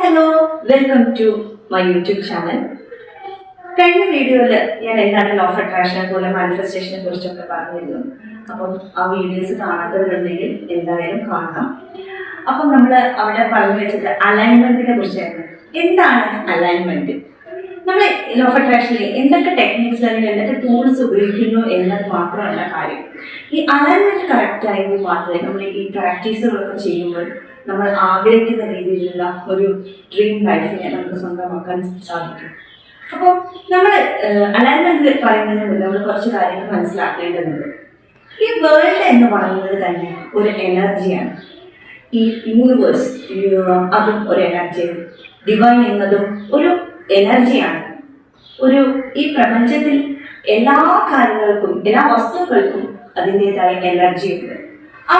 Hello, welcome to my YouTube channel. കഴിഞ്ഞ വീഡിയോയിൽ ഞാൻ എന്താണ് ലോ ഓഫ് അട്രാക്ഷൻ അതുപോലെ മാനിഫെസ്റ്റേഷനെ കുറിച്ചൊക്കെ പറഞ്ഞിരുന്നു. അപ്പം ആ വീഡിയോസ് കാണാത്തവരുണ്ടെങ്കിൽ എന്തായാലും കാണണം. അപ്പം നമ്മൾ അവിടെ പറഞ്ഞു വെച്ചത് അലൈൻമെന്റിനെ കുറിച്ചായിരുന്നു. എന്താണ് അലൈൻമെന്റ്? നമ്മൾ ലോ ഓഫ് അട്രാക്ഷനിൽ എന്തൊക്കെ ടെക്നിക്സ് അല്ലെങ്കിൽ എന്തൊക്കെ ടൂൾസ് ഉപയോഗിക്കുന്നു എന്നത് മാത്രമല്ല കാര്യം. ഈ അലൈൻമെന്റ് കറക്റ്റ് ആയെങ്കിൽ മാത്രമേ നമ്മൾ ഈ പ്രാക്ടീസുകളൊക്കെ ചെയ്യുമ്പോൾ നമ്മൾ ആഗ്രഹിക്കുന്ന രീതിയിലുള്ള ഒരു ഡ്രീം ലൈഫിനെ നമുക്ക് സ്വന്തമാക്കാൻ സാധിക്കും. അപ്പോൾ നമ്മൾ അലൈൻമെന്റ് പറയുന്നതിന് മുമ്പ് നമ്മൾ കുറച്ച് കാര്യങ്ങൾ മനസ്സിലാക്കേണ്ടതുണ്ട്. ഈ വേൾഡ് എന്ന് പറയുന്നത് തന്നെ ഒരു എനർജിയാണ്. ഈ യൂണിവേഴ്സ് അതും ഒരു എനർജിയാണ്. ഡിവൈൻ എന്നതും ഒരു എനർജിയാണ്. ഈ പ്രപഞ്ചത്തിൽ എല്ലാ കാര്യങ്ങൾക്കും എല്ലാ വസ്തുക്കൾക്കും അതിൻ്റെതായ എനർജി ഉണ്ട്. ആ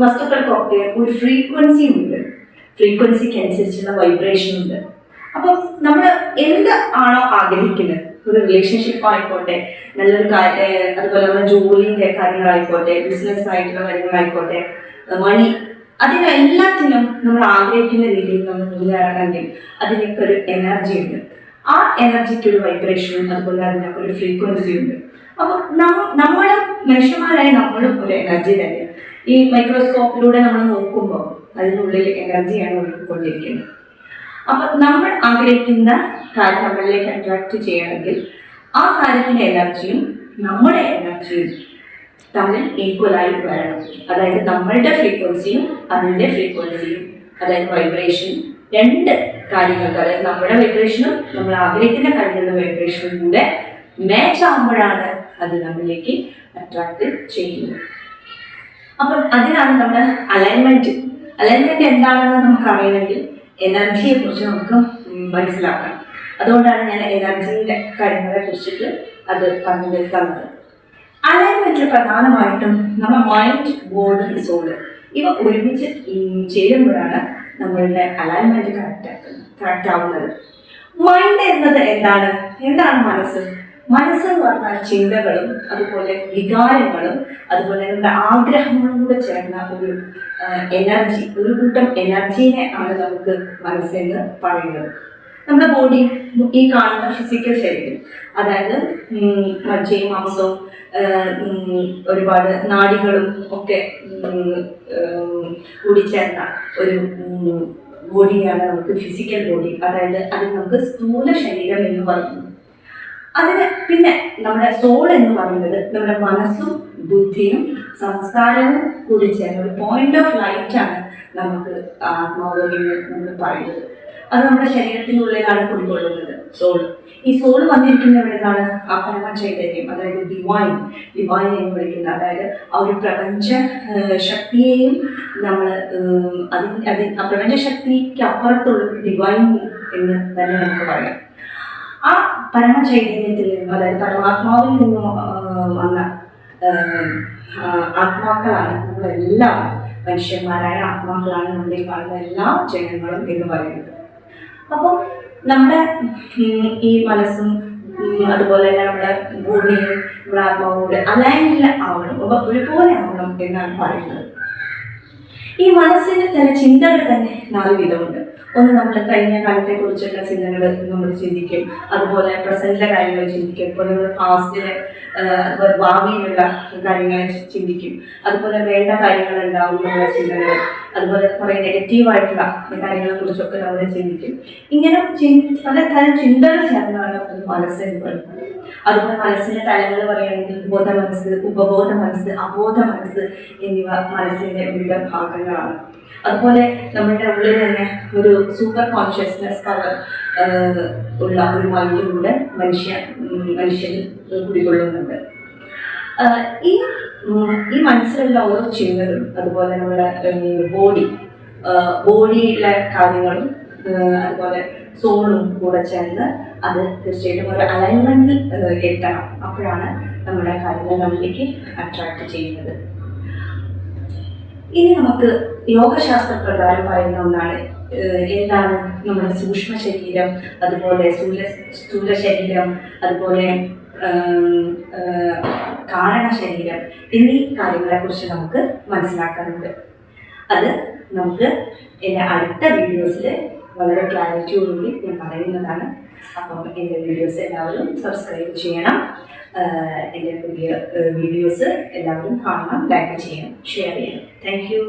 വസ്തുക്കൾക്കൊക്കെ ഒരു ഫ്രീക്വൻസി ഉണ്ട്. ഫ്രീക്വൻസിക്ക് അനുസരിച്ചുള്ള വൈബ്രേഷൻ ഉണ്ട്. അപ്പം നമ്മൾ എന്ത് ആണോ ആഗ്രഹിക്കുന്നത്, ഒരു റിലേഷൻഷിപ്പ് ആയിക്കോട്ടെ, നല്ലൊരു അതുപോലെ നമ്മുടെ ജോലിൻ്റെ കാര്യങ്ങളായിക്കോട്ടെ, ബിസിനസ് ആയിട്ടുള്ള കാര്യങ്ങളായിക്കോട്ടെ, മണി, അതിനെല്ലാത്തിനും നമ്മൾ ആഗ്രഹിക്കുന്ന രീതിയിൽ നമ്മൾ മുന്നേറണമെങ്കിൽ അതിനൊക്കെ ഒരു എനർജി ഉണ്ട്. ആ എനർജിക്ക് ഒരു വൈബ്രേഷനും അതുപോലെ അതിനൊക്കെ ഒരു ഫ്രീക്വൻസി ഉണ്ട്. അപ്പം നമ്മളും മനുഷ്യന്മാരായി നമ്മളും ഒരു എനർജി തന്നെയാണ്. ഈ മൈക്രോസ്കോപ്പിലൂടെ നമ്മൾ നോക്കുമ്പോൾ അതിനുള്ളിൽ എനർജിയാണ് ഒഴുകിക്കൊണ്ടിരിക്കുന്നത്. അപ്പം നമ്മൾ ആഗ്രഹിക്കുന്ന കാര്യം നമ്മളിലേക്ക് അട്രാക്ട് ചെയ്യണമെങ്കിൽ ആ കാര്യത്തിൻ്റെ എനർജിയും നമ്മുടെ എനർജിയും തമ്മിൽ ഈക്വലായി വരണം. അതായത് നമ്മളുടെ ഫ്രീക്വൻസിയും അതിൻ്റെ ഫ്രീക്വൻസിയും, അതായത് വൈബ്രേഷൻ, രണ്ട് കാര്യങ്ങൾക്ക്, അതായത് നമ്മുടെ വൈബ്രേഷനും നമ്മൾ ആഗ്രഹിക്കുന്ന കാര്യങ്ങളുടെ വൈബ്രേഷനും കൂടെ മാച്ച് ആകുമ്പോഴാണ് അത് നമ്മളിലേക്ക് അട്രാക്ട് ചെയ്യുന്നത്. അപ്പം അതിനാണ് നമ്മൾ അലൈൻമെന്റ് എന്താണെന്ന് നമുക്ക് അറിയണമെങ്കിൽ എനർജിയെ കുറിച്ച് നമുക്ക് മനസ്സിലാക്കണം. അതുകൊണ്ടാണ് ഞാൻ എനർജിയുടെ കാര്യങ്ങളെ കുറിച്ചിട്ട് അത് പറഞ്ഞു തന്നത്. അലൈൻമെന്റിൽ പ്രധാനമായിട്ടും നമ്മുടെ മൈൻഡ്, ബോഡി, സോള് ഇവ ഒരുമിച്ച് ചേരുമ്പോഴാണ് നമ്മളുടെ അലൈൻമെന്റ് കറക്റ്റ് ആവുന്നത്. മൈൻഡ് എന്നത് എന്താണ് മനസ്സ് എന്ന് പറഞ്ഞാൽ ചിന്തകളും അതുപോലെ വികാരങ്ങളും അതുപോലെ നമ്മുടെ ആഗ്രഹങ്ങളും കൂടെ ചേർന്ന ഒരു എനർജി, ഒരു കൂട്ടം എനർജീനെ ആണ് നമുക്ക് മനസ്സെന്ന് പറയുന്നത്. നമ്മുടെ ബോഡി, ഈ കാണുന്ന ഫിസിക്കൽ ശരീരം, അതായത് മജ്ജയും മാംസവും ഒരുപാട് നാഡികളും ഒക്കെ കൂടിച്ചേർന്ന ഒരു ബോഡിയാണ് നമുക്ക് ഫിസിക്കൽ ബോഡി. അതായത് അതിന് നമുക്ക് സ്ഥൂല ശരീരം എന്ന് പറയുന്നു. അതിന് പിന്നെ നമ്മുടെ സോൾ എന്ന് പറയുന്നത് നമ്മുടെ മനസ്സും ബുദ്ധിയും സംസ്കാരവും കൂടി ചേർന്ന ഒരു പോയിന്റ് ഓഫ് ലൈറ്റാണ് നമുക്ക് ആത്മാവ് എന്ന് നമ്മൾ പറയുന്നത്. അത് നമ്മുടെ ശരീരത്തിനുള്ളിലാണ് കുടികൊള്ളുന്നത് സോൾ. ഈ സോൾ വന്നിരിക്കുന്ന എവിടെയാണ്? ആ പരമ ചൈതന്യം, അതായത് ഡിവൈൻ എന്ന് വിളിക്കുന്ന, അതായത് ആ ഒരു പ്രപഞ്ച ശക്തിയെയും നമ്മൾ ആ പ്രപഞ്ച ശക്തിക്ക് അപ്പുറത്തുള്ള ഡിവൈൻ എന്ന് തന്നെ നമുക്ക് പറയാം. ആ പരമ ചൈതന്യത്തിൽ നിന്നും, അതായത് പരമാത്മാവിൽ നിന്നും വന്ന ആത്മാക്കളാണ് നമ്മളെല്ലാം, മനുഷ്യന്മാരായ ആത്മാക്കളാണ് നമ്മുടെ കാണുന്ന എല്ലാ ജനങ്ങളും എന്ന് പറയുന്നത്. അപ്പം നമ്മുടെ ഈ മനസ്സും അതുപോലെ തന്നെ നമ്മുടെ ബോഡിയും നമ്മുടെ ആത്മാവും കൂടെ അലൈനിൽ ആവണം, ഒരുപോലെ ആവണം എന്നാണ് പറയുന്നത്. ഈ മനസ്സിന് തന്നെ ചിന്തകൾ തന്നെ 4 വിധമുണ്ട്. ഒന്ന്, നമ്മൾ കഴിഞ്ഞ കാലത്തെ കുറിച്ചുള്ള ചിന്തകൾ നമ്മൾ ചിന്തിക്കും, അതുപോലെ പ്രസന്റിലെ കാര്യങ്ങൾ ചിന്തിക്കും, അതുപോലെ നമ്മൾ പാസ്റ്റിലെ അതുപോലെ ഭാവിയിലുള്ള കാര്യങ്ങളെ ചിന്തിക്കും, അതുപോലെ വേണ്ട കാര്യങ്ങൾ ഉണ്ടാവും നമ്മുടെ ചിന്തകൾ, അതുപോലെ കുറേ നെഗറ്റീവായിട്ടുള്ള കാര്യങ്ങളെ കുറിച്ചൊക്കെ നമ്മൾ ചിന്തിക്കും. ഇങ്ങനെ പലതരം ചിന്തകൾ ചേർന്നാണ് ഒരു മനസ്സെന്ന് പറയുന്നത്. അതുപോലെ മനസ്സിന്റെ തലങ്ങൾ പറയുകയാണെങ്കിൽ ബോധ മനസ്സ്, ഉപബോധ മനസ്സ്, അബോധ മനസ്സ് എന്നിവ മനസ്സിന്റെ വിവിധ ഭാഗങ്ങളാണ്. അതുപോലെ നമ്മുടെ ഉള്ളിൽ തന്നെ ഒരു സൂപ്പർ കോൺഷ്യസ്നെസ് പവർ ഉള്ള ഒരു മൈൻഡിലൂടെ മനുഷ്യൻ കുടികൊള്ളുന്നുണ്ട്. ഈ മനസ്സിലുള്ള ഓരോ ചിന്തകളും അതുപോലെ നമ്മുടെ ബോഡിയിലെ കാര്യങ്ങളും അതുപോലെ സോളും കൂടെ ചേർന്ന് അത് തീർച്ചയായിട്ടും ഒരു അലൈൻമെന്റിൽ എത്തണം. അപ്പോഴാണ് നമ്മുടെ കാര്യങ്ങൾ നമ്മളിലേക്ക് അട്രാക്ട് ചെയ്യുന്നത്. ഇനി നമുക്ക് യോഗശാസ്ത്ര പ്രകാരം പറയുന്ന ഒന്നാണ് എന്താണ് നമ്മുടെ സൂക്ഷ്മ ശരീരം, അതുപോലെ സ്ഥൂല ശരീരം, അതുപോലെ കാരണ ശരീരം എന്നീ കാര്യങ്ങളെ കുറിച്ച് നമുക്ക് മനസ്സിലാക്കാനുണ്ട്. അത് നമുക്ക് എൻ്റെ അടുത്ത വീഡിയോസിൽ വളരെ ക്ലാരിറ്റിയോടുകൂടി ഞാൻ പറയുന്നതാണ്. അപ്പം എൻ്റെ വീഡിയോസ് എല്ലാവരും സബ്സ്ക്രൈബ് ചെയ്യണം. എൻ്റെ പുതിയ വീഡിയോസ് എല്ലാവരും കാണണം, ലൈക്ക് ചെയ്യണം, ഷെയർ ചെയ്യണം. Thank you.